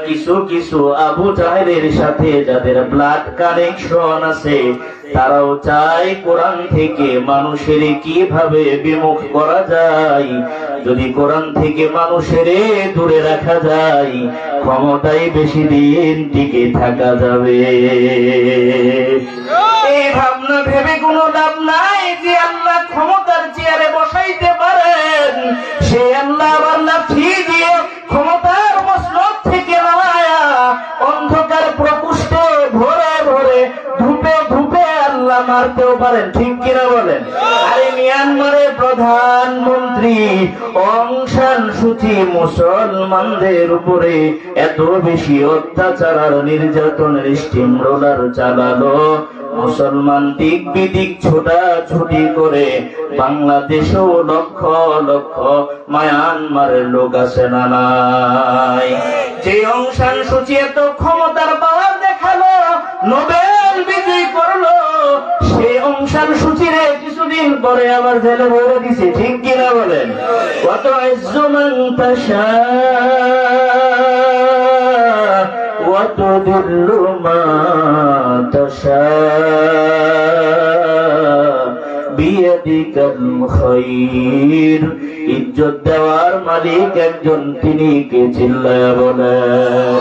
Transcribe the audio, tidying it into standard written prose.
কিছু কিছু আবু জাহেলের সাথে যাদের ব্লাড কানেকশন আছে তারাও চায় কোরআন থেকে মানুষের কিভাবে বিমুখ করা যায়। যদি কোরআন থেকে মানুষের দূরে রাখা যায় ক্ষমতায় বেশি দিন টিকে থাকা যাবে। এই ভাবনা ভেবে কোনো লাভ নাই যে আল্লাহ ক্ষমতার চেয়ারে বসাইতে পারেন, সে আল্লাহ আবার লাঠি দিয়ে ক্ষমতার মসনদ থেকে নামায়া অন্ধকার প্রকোষ্ঠে ভরে ভরে ধূপে ধূপে আল্লাহ মারতেও পারেন, ঠিক কিনা বলেন? আরে মিয়ানমারের প্রধানমন্ত্রী অং সান সুচি মুসলমানদের উপরে এত বেশি অত্যাচার আর নির্যাতনের স্টিম রোলার চালালো, মুসলমান দিক বিদিক ছোটাছুটি করে বাংলাদেশেও লক্ষ লক্ষ মায়ানমারের লোক আছে না নাই? যে অং সান সুচি এত ক্ষমতার পাওয়ার দেখালো, নোবেল বিজয়ী করলো, সে অং সান সুচির কিছুদিন পরে আবার জেলে ভরে দিছে, ঠিক কিনা বলেন? কত ইজ্জুমান তাশা وتذل ما تشاء بيدك الخير। ইজ্জত দেওয়ার মালিক একজন, তিনি কে? চিল্লায়া বলেন।